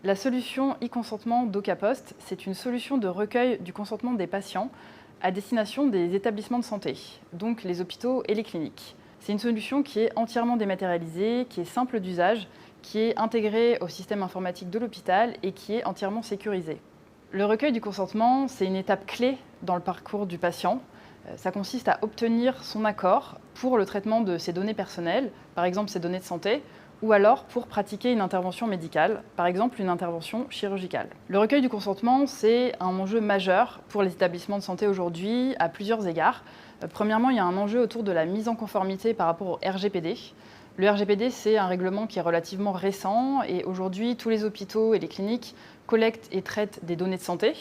La solution e-consentement DocaPost, c'est une solution de recueil du consentement des patients à destination des établissements de santé, donc les hôpitaux et les cliniques. C'est une solution qui est entièrement dématérialisée, qui est simple d'usage, qui est intégrée au système informatique de l'hôpital et qui est entièrement sécurisée. Le recueil du consentement, c'est une étape clé dans le parcours du patient. Ça consiste à obtenir son accord pour le traitement de ses données personnelles, par exemple ses données de santé, ou alors pour pratiquer une intervention médicale, par exemple une intervention chirurgicale. Le recueil du consentement, c'est un enjeu majeur pour les établissements de santé aujourd'hui à plusieurs égards. Premièrement, il y a un enjeu autour de la mise en conformité par rapport au RGPD. Le RGPD, c'est un règlement qui est relativement récent et aujourd'hui, tous les hôpitaux et les cliniques collectent et traitent des données de santé.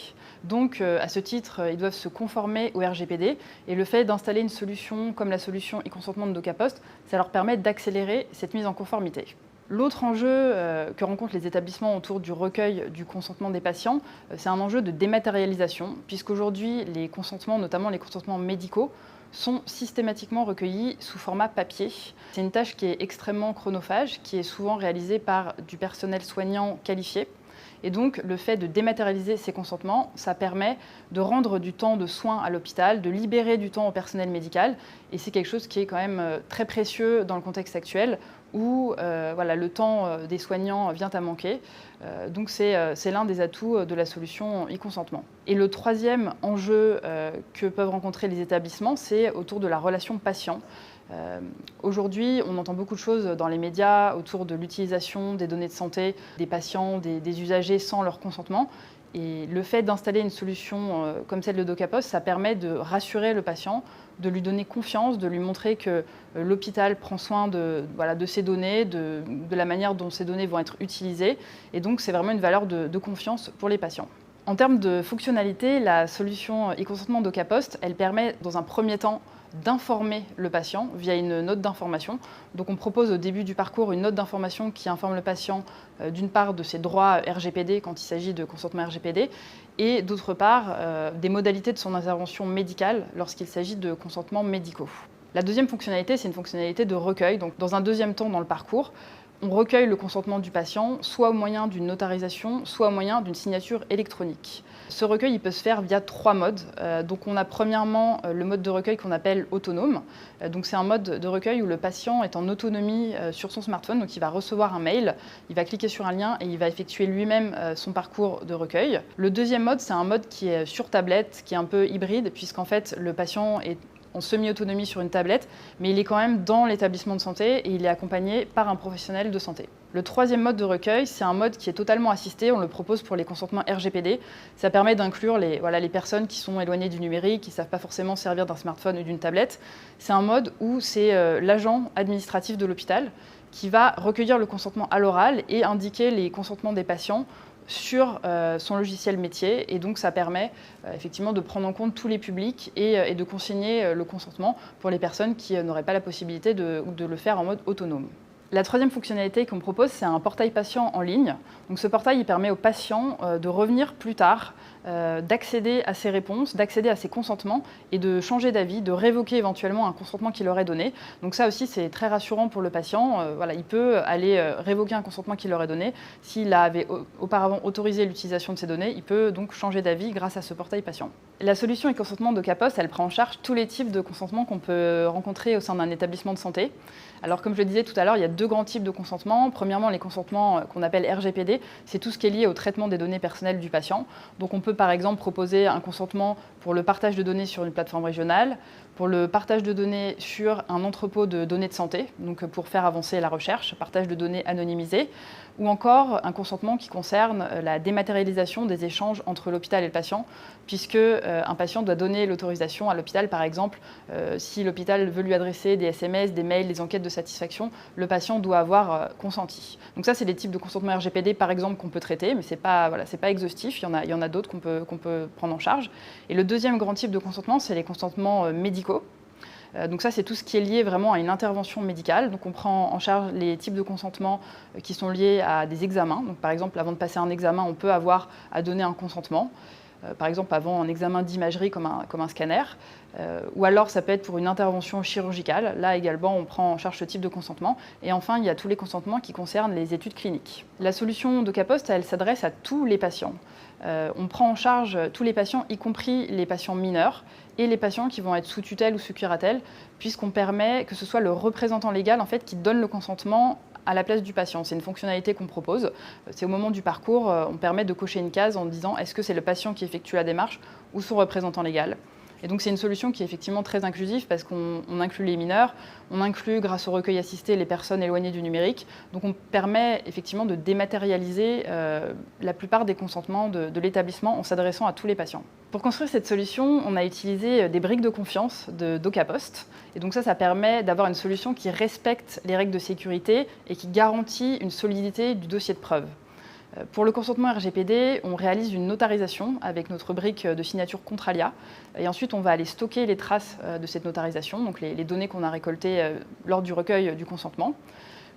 Donc, à ce titre, ils doivent se conformer au RGPD. Et le fait d'installer une solution comme la solution e-consentement de DocaPost, ça leur permet d'accélérer cette mise en conformité. L'autre enjeu que rencontrent les établissements autour du recueil du consentement des patients, c'est un enjeu de dématérialisation, puisqu'aujourd'hui, les consentements, notamment les consentements médicaux, sont systématiquement recueillis sous format papier. C'est une tâche qui est extrêmement chronophage, qui est souvent réalisée par du personnel soignant qualifié. Et donc, le fait de dématérialiser ces consentements, ça permet de rendre du temps de soins à l'hôpital, de libérer du temps au personnel médical. Et c'est quelque chose qui est quand même très précieux dans le contexte actuel où le temps des soignants vient à manquer. Donc, c'est l'un des atouts de la solution e-consentement. Et le troisième enjeu que peuvent rencontrer les établissements, c'est autour de la relation patient. Aujourd'hui, on entend beaucoup de choses dans les médias autour de l'utilisation des données de santé des patients, des usagers sans leur consentement. Et le fait d'installer une solution comme celle de DocaPost, ça permet de rassurer le patient, de lui donner confiance, de lui montrer que l'hôpital prend soin de ses données, de la manière dont ces données vont être utilisées. Et donc, c'est vraiment une valeur de confiance pour les patients. En termes de fonctionnalité, la solution e-consentement DocaPost, elle permet dans un premier temps d'informer le patient via une note d'information. Donc on propose au début du parcours une note d'information qui informe le patient d'une part de ses droits RGPD quand il s'agit de consentement RGPD et d'autre part des modalités de son intervention médicale lorsqu'il s'agit de consentements médicaux. La deuxième fonctionnalité, c'est une fonctionnalité de recueil. Donc dans un deuxième temps dans le parcours, on recueille le consentement du patient, soit au moyen d'une notarisation, soit au moyen d'une signature électronique. Ce recueil il peut se faire via 3 modes. Donc on a premièrement le mode de recueil qu'on appelle autonome. Donc c'est un mode de recueil où le patient est en autonomie sur son smartphone. Donc il va recevoir un mail, il va cliquer sur un lien et il va effectuer lui-même son parcours de recueil. Le deuxième mode, c'est un mode qui est sur tablette, qui est un peu hybride, puisqu'en fait le patient est en semi-autonomie sur une tablette, mais il est quand même dans l'établissement de santé et il est accompagné par un professionnel de santé. Le troisième mode de recueil, c'est un mode qui est totalement assisté, on le propose pour les consentements RGPD. Ça permet d'inclure les personnes qui sont éloignées du numérique, qui ne savent pas forcément servir d'un smartphone ou d'une tablette. C'est un mode où c'est l'agent administratif de l'hôpital qui va recueillir le consentement à l'oral et indiquer les consentements des patients sur son logiciel métier et donc ça permet effectivement de prendre en compte tous les publics et de consigner le consentement pour les personnes qui n'auraient pas la possibilité de le faire en mode autonome. La troisième fonctionnalité qu'on propose, c'est un portail patient en ligne. Donc ce portail il permet aux patients de revenir plus tard, d'accéder à ses réponses, d'accéder à ses consentements et de changer d'avis, de révoquer éventuellement un consentement qu'il aurait donné. Donc ça aussi, c'est très rassurant pour le patient. Il peut aller révoquer un consentement qu'il aurait donné. S'il avait auparavant autorisé l'utilisation de ces données, il peut donc changer d'avis grâce à ce portail patient. La solution e-consentement de DocaPost, elle prend en charge tous les types de consentements qu'on peut rencontrer au sein d'un établissement de santé. Alors comme je le disais tout à l'heure, il y a 2 grands types de consentements. Premièrement, les consentements qu'on appelle RGPD, c'est tout ce qui est lié au traitement des données personnelles du patient. Donc on peut par exemple proposer un consentement pour le partage de données sur une plateforme régionale, pour le partage de données sur un entrepôt de données de santé, donc pour faire avancer la recherche, partage de données anonymisées, ou encore un consentement qui concerne la dématérialisation des échanges entre l'hôpital et le patient, puisque un patient doit donner l'autorisation à l'hôpital, par exemple, si l'hôpital veut lui adresser des SMS, des mails, des enquêtes de satisfaction, le patient doit avoir consenti. Donc ça, c'est des types de consentement RGPD, par exemple, qu'on peut traiter, mais ce n'est pas exhaustif, il y en a d'autres qu'on peut prendre en charge. Et le deuxième grand type de consentement, c'est les consentements médicaux. Donc ça, c'est tout ce qui est lié vraiment à une intervention médicale. Donc on prend en charge les types de consentement qui sont liés à des examens. Donc par exemple, avant de passer un examen, on peut avoir à donner un consentement. par exemple avant un examen d'imagerie comme un scanner, ou alors ça peut être pour une intervention chirurgicale. Là également, on prend en charge ce type de consentement. Et enfin, il y a tous les consentements qui concernent les études cliniques. La solution DocaPost, elle s'adresse à tous les patients. On prend en charge tous les patients, y compris les patients mineurs et les patients qui vont être sous tutelle ou sous curatelle, puisqu'on permet que ce soit le représentant légal en fait, qui donne le consentement à la place du patient. C'est une fonctionnalité qu'on propose. C'est au moment du parcours, on permet de cocher une case en disant est-ce que c'est le patient qui effectue la démarche ou son représentant légal. Et donc c'est une solution qui est effectivement très inclusive parce qu'on inclut les mineurs, on inclut grâce au recueil assisté les personnes éloignées du numérique. Donc on permet effectivement de dématérialiser la plupart des consentements de l'établissement en s'adressant à tous les patients. Pour construire cette solution, on a utilisé des briques de confiance de DocaPost. Et donc ça permet d'avoir une solution qui respecte les règles de sécurité et qui garantit une solidité du dossier de preuve. Pour le consentement RGPD, on réalise une notarisation avec notre brique de signature Contralia. Et ensuite, on va aller stocker les traces de cette notarisation, donc les données qu'on a récoltées lors du recueil du consentement.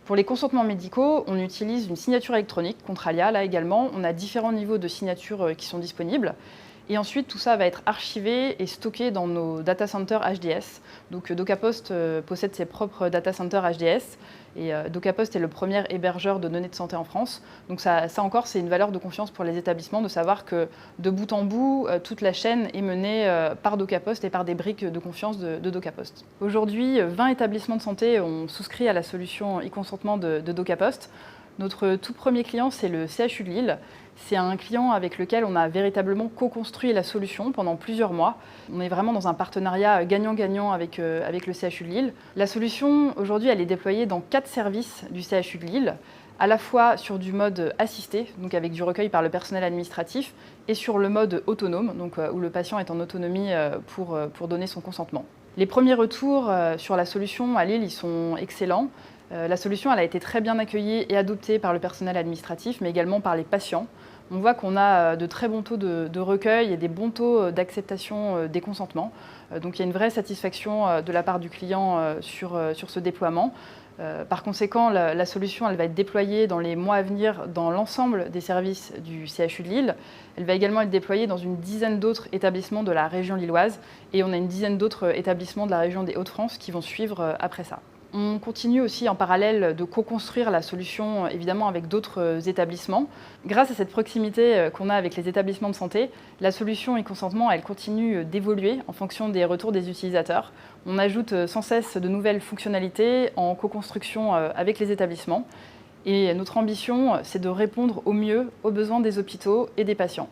Pour les consentements médicaux, on utilise une signature électronique Contralia. Là également, on a différents niveaux de signature qui sont disponibles. Et ensuite, tout ça va être archivé et stocké dans nos data centers HDS. Donc DocaPost possède ses propres data centers HDS. Et DocaPost est le premier hébergeur de données de santé en France. Donc ça encore, c'est une valeur de confiance pour les établissements de savoir que de bout en bout, toute la chaîne est menée par DocaPost et par des briques de confiance de DocaPost. Aujourd'hui, 20 établissements de santé ont souscrit à la solution e-consentement de DocaPost. Notre tout premier client, c'est le CHU de Lille. C'est un client avec lequel on a véritablement co-construit la solution pendant plusieurs mois. On est vraiment dans un partenariat gagnant-gagnant avec le CHU de Lille. La solution, aujourd'hui, elle est déployée dans 4 services du CHU de Lille, à la fois sur du mode assisté, donc avec du recueil par le personnel administratif, et sur le mode autonome, donc où le patient est en autonomie pour donner son consentement. Les premiers retours sur la solution à Lille, ils sont excellents. La solution, elle a été très bien accueillie et adoptée par le personnel administratif, mais également par les patients. On voit qu'on a de très bons taux de recueil et des bons taux d'acceptation des consentements. Donc il y a une vraie satisfaction de la part du client sur ce déploiement. Par conséquent, la solution elle va être déployée dans les mois à venir dans l'ensemble des services du CHU de Lille. Elle va également être déployée dans une dizaine d'autres établissements de la région lilloise et on a une dizaine d'autres établissements de la région des Hauts-de-France qui vont suivre après ça. On continue aussi en parallèle de co-construire la solution évidemment avec d'autres établissements. Grâce à cette proximité qu'on a avec les établissements de santé, la solution e-consentement elle continue d'évoluer en fonction des retours des utilisateurs. On ajoute sans cesse de nouvelles fonctionnalités en co-construction avec les établissements. Et notre ambition, c'est de répondre au mieux aux besoins des hôpitaux et des patients.